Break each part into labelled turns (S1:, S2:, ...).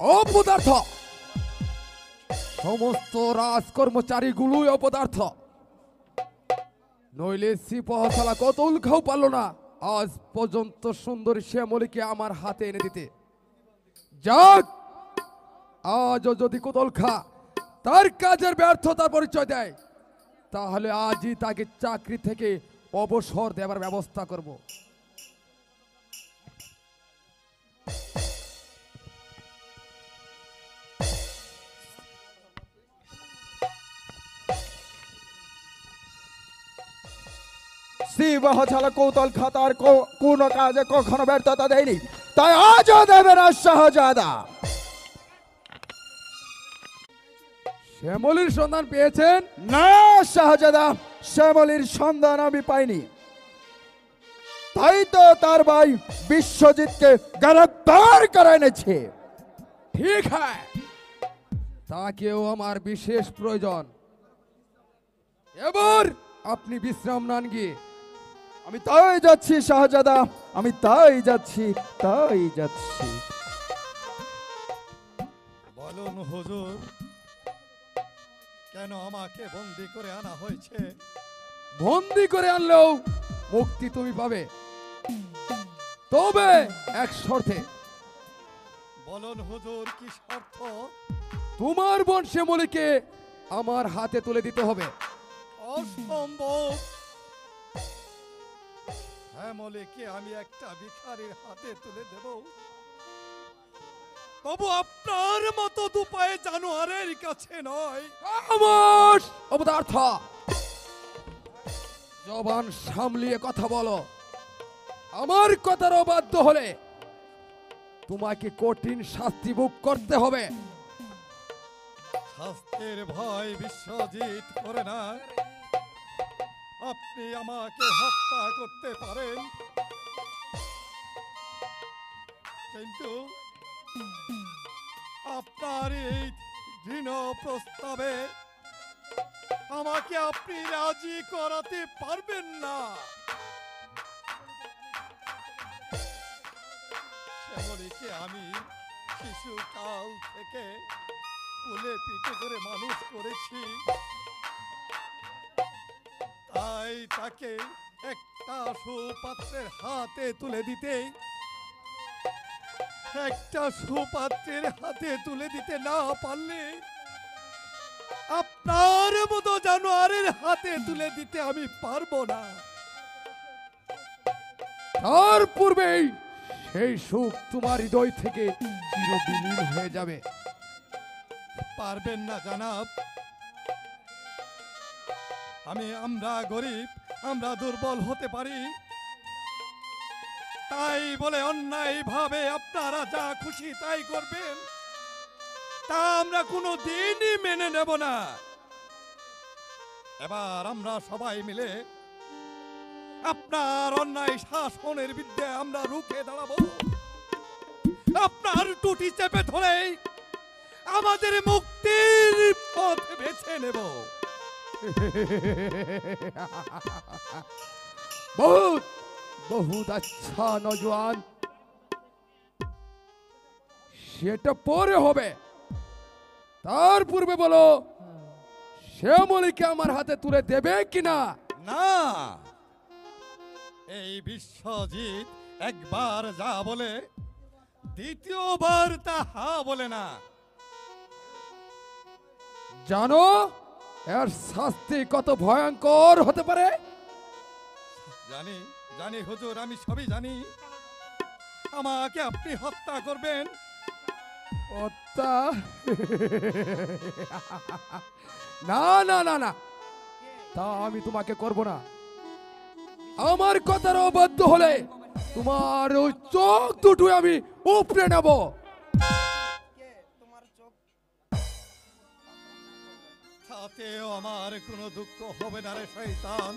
S1: অপদার্থ, সমস্ত রাজকর্মচারীগুলোই অপদার্থ, নইলে সিপাহসালা কতল খাও পারল না আজ পর্যন্ত সুন্দরী শ্যামলীকে আমার হাতে এনে দিতে। যাক, আজও যদি কোতল খা তার কাজের ব্যর্থতার পরিচয় দেয়, তাহলে আজই তাকে চাকরি থেকে অবসর দেওয়ার ব্যবস্থা করব।
S2: সিপাহসালা কৌতল খাতার কোন কাজে কখনো ব্যর্থতা দেয়নি, তাই আজও দেবে না শাহজাদা।
S1: শ্যামলীর সন্ধান পেয়েছেন?
S2: না শাহজাদা, শ্যামলীর সন্ধান আমি পাইনি, তাই তো তার ভাই বিশ্বজিৎকে গ্রেফতার করে এনেছে।
S1: ঠিক হ্যাঁ, তাকেও আমার বিশেষ প্রয়োজন। এবার আপনি বিশ্রাম নেন গিয়ে।
S2: আমি তাই যাচ্ছি শাহজাদা, আমি তাই যাচ্ছি, তাই যাচ্ছি।
S3: বলুন হুজুর, কেন আমাকে বন্দি করে আনা হয়েছে?
S1: বন্দি করে আনলেও মুক্তি তুমি পাবে, তবে এক শর্তে।
S3: বলুন হুজুর, কি শর্ত?
S1: তোমার বোন শ্যামলীকে আমার হাতে তুলে দিতে হবে।
S3: অসম্ভব। শ্যামলীকে আমি একটা ভিখারির হাতে তুলে দেব? তবু আপনার মতো দুপায়ে জানোয়ারের কাছে নয়।
S1: খামোশ অপদার্থ, জবান সামলিয়ে কথা বলো। আমার কথার অবাধ্য হলে তোমাকে কঠিন শাস্তি ভোগ করতে হবে।
S3: শাস্তির ভয় বিশ্বজিৎ করে না। আপনি আমাকে হত্যা করতে পারেন, কিন্তু আপনার এই দৃঢ় প্রস্তাবে আমাকে আপনি রাজি করাতে পারবেন না। শ্যামলীকে আমি শিশুকাল থেকে কোলে পিঠে করে মানুষ করেছি, তাই তাকে একটা সুপাত্রের হাতে তুলে না পারলে আপনার মতো জানোয়ারের হাতে তুলে দিতে আমি পারবো না।
S1: তার পূর্বেই সেই সুখ তোমার হৃদয় থেকে চিরবিলীন হয়ে যাবে।
S3: পারবেন না জনাব। আমরা গরিব, আমরা দুর্বল হতে পারি, তাই বলে অন্যায় ভাবে আপনারা যা খুশি তাই করবেন, তা আমরা কোনো দিনই মেনে নেব না। এবার আমরা সবাই মিলে আপনার অন্যায় শাসনের বিরুদ্ধে আমরা রুখে দাঁড়াবো। আপনার টুটি চেপে ধরে আমাদের মুক্তির পথ বেছে নেব।
S1: বহুত বহুত আচ্ছা নজওয়ান, সেটা পরে হবে। তার পূর্বে বলো, শ্যামলীকে আমার হাতে তুলে দেবে কিনা?
S3: না, এই বিশ্বজিৎ একবার যা বলে দ্বিতীয়বার তা হা বলে না।
S1: জানো এর শাস্তি কত ভয়ঙ্কর হতে পারে?
S3: জানি জানি হুজুর, আমি সবই জানি। আমাকে আপনি হত্যা করবেন।
S1: হত্যা? না না না না, তা আমি তোমাকে করব না। আমার কথার অবাধ্য হলে তোমার ওই চোখ দুটো আমি উপড়ে নেব।
S3: তাতেও আমার কোনো দুঃখ হবে না রে শয়তান।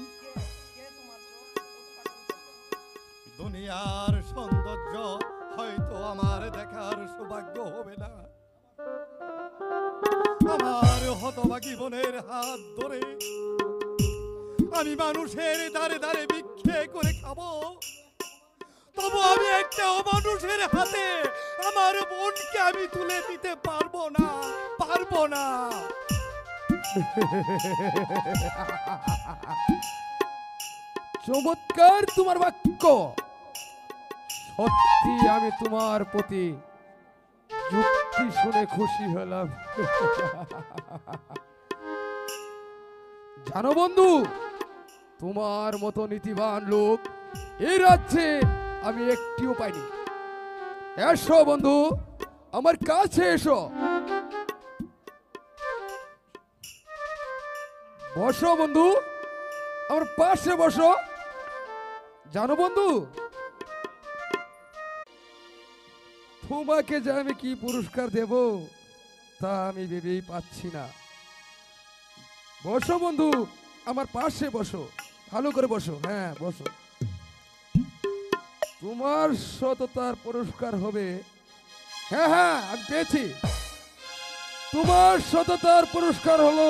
S3: দুনিয়ার সৌন্দর্য হয়তো আমার দেখার সৌভাগ্য হবে না, আমার হতভাগী বোনের হাত ধরে আমি মানুষের দাঁড়ে দাঁড়ে ভিক্ষে করে খাবো, তবু আমি একটা অমানুষের হাতে আমার বোনকে আমি তুলে দিতে পারবো না, পারবো না।
S1: চমৎকার তোমার বাক্য। সত্যি আমি তোমার প্রতি যুক্তি শুনে খুশি হলাম। জানো বন্ধু, তোমার মতো নীতিবান লোক এই রাজ্যে আমি একটিও পাইনি। এসো বন্ধু, আমার কাছে এসো, বসো বন্ধু, আমার পাশে বসো। জানো বন্ধু, তোমাকে যে আমি কি পুরস্কার দেব তা আমি ভেবেই পাচ্ছি না। বসো বন্ধু, আমার পাশে বসো, ভালো করে বসো। হ্যাঁ বসো। তোমার সততার পুরস্কার হবে, হ্যাঁ হ্যাঁ আমি পেয়েছি। তোমার সততার পুরস্কার হলো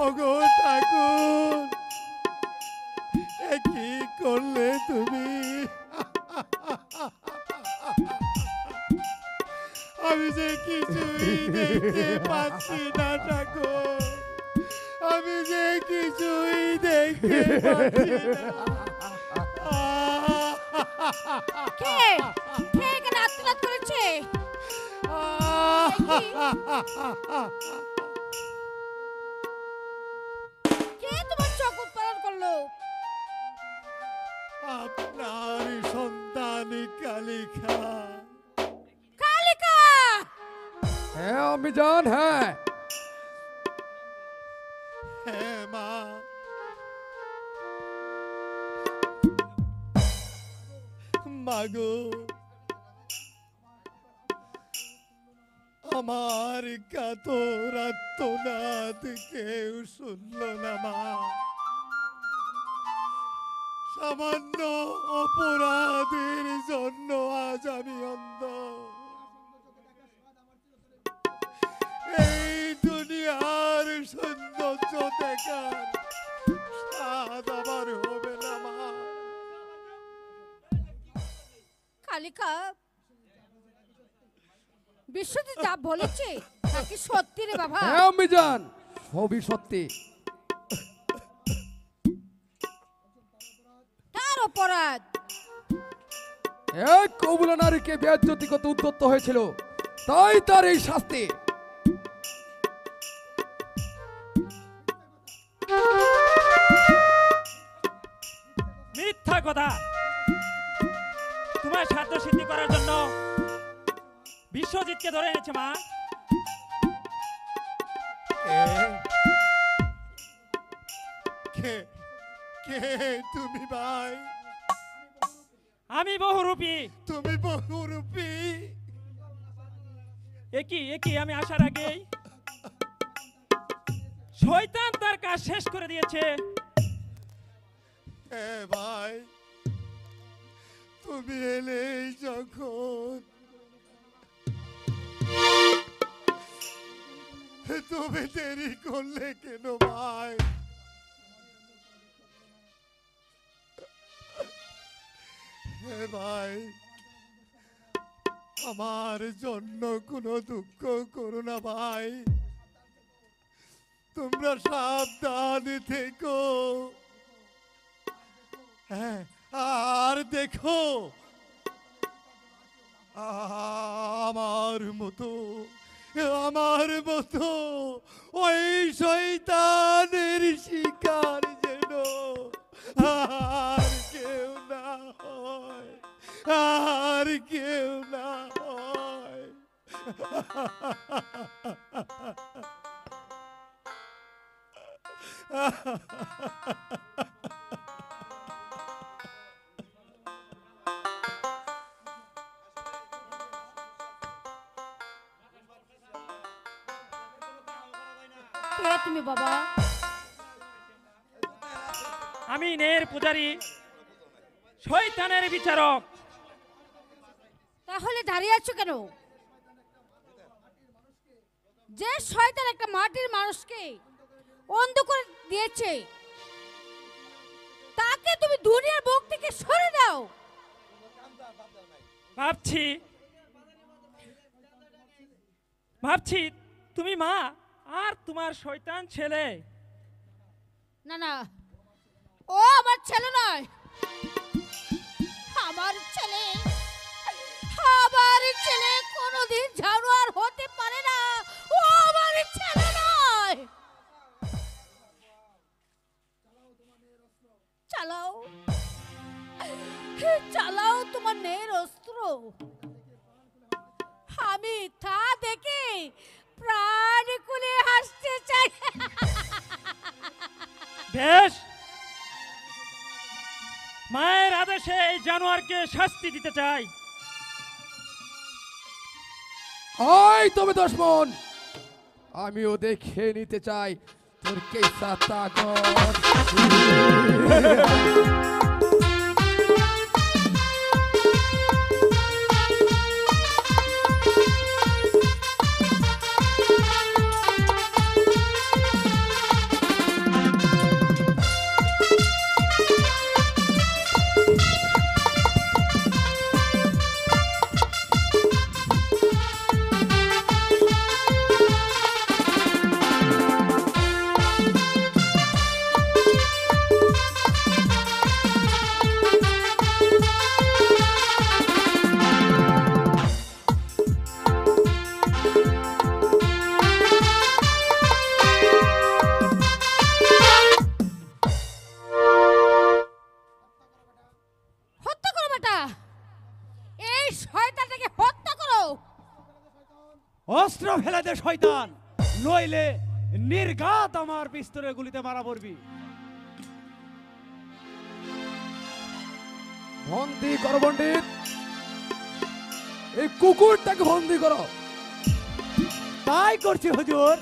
S3: ওগো ঠাকুর, এ কি করলে তুমি? আমি যে কিছুই দেখতে পাচ্ছি না ঠাকুর, আমি যে কিছুই দেখতে পাচ্ছি না।
S4: কে কে এখানে আত্মনাদ করেছে? কে তোমার চোখ উৎপাদন করলো?
S3: আপনার সন্তান কালিকা।
S4: কালিকা!
S1: হ্যাঁ আমি জান, হ্যাঁ
S3: হ্যাঁ মা, মাগো আমার কাতর আর্তনাদ কেউ শুনল না মা। সামান্য অপরাধের জন্য আজ আমি অন্ধ। এই দুনিয়ার সৌন্দর্য দেখার স্বাদ আমার হবে না মা।
S4: কালিকা, বিশ্বজিৎ যা বলেছে তা কি সত্যি রে বাবা?
S1: হ্যাঁ আমি জান, সবই সত্যি।
S4: তার অপরাধ
S1: এক কবুলা নারীকে বেজ্জতি করতে উদ্যত হয়েছিল, তাই তার এই শাস্তি।
S5: মিথ্যা কথা। তোমার স্বার্থ সিদ্ধি করার জন্য বিশ্বজিৎকে ধরে এনেছে মা।
S3: কে কে তুমি ভাই?
S5: আমি বহুরূপী।
S3: তুমি বহুরূপী?
S5: একই আমি আসার আগেই শয়তান তার কাজ শেষ করে দিয়েছে।
S3: হ্যাঁ ভাই, তুমি এলেই যখন, তুমি দেরি করলে কেন ভাই? হ্যাঁ ভাই, আমার জন্য কোনো দুঃখ করো না ভাই। তোমরা সাবধান থেকো। হ্যাঁ, আর দেখো আমার মতো ওই শয়তানের শিকার যেন আর কেউ না হয়, আর কেউ না হয়।
S4: কে তুমি বাবা?
S5: আমি ন্যায়ের পূজারী, শয়তানের বিচারক।
S4: তা তাহলে দাঁড়িয়ে আছো কেন? যে শয়তান একটা মাটির মানুষকে অন্ধ করে দিয়েছে, তাকে তুমি দুনিয়ার বুক থেকে সরে দাও।
S5: ভাবছি ভাবছি তুমি মা আর তোমার শয়তান ছেলে।
S4: না না, ও আমার ছেলে নয়। আমার ছেলে, আমার ছেলে কোনোদিন জানোয়ার হতে পারে না। ও আমার ছেলে নয়। চালাও, চালাও তোমার নের অস্ত্র। আমি তা দেখে প্রাণ খুলে হাসতে চাই।
S5: বেশ, মায়ের আদেশে এই জানোয়ারকে শাস্তি দিতে চাই।
S1: হয় তবে দুশমন, আমিও দেখে নিতে চাই তোর কেসা তাকত।
S4: হত্যা করো বেটা, এই শয়তানটাকে হত্যা করো।
S6: অস্ত্র ফেলে দে শয়তান, নইলে নির্ঘাত আমার পিস্তলের গুলিতে মারা পড়বি।
S1: বন্দি করো পণ্ডিত, এই কুকুরটাকে বন্দি করো।
S6: তাই করছি হুজুর।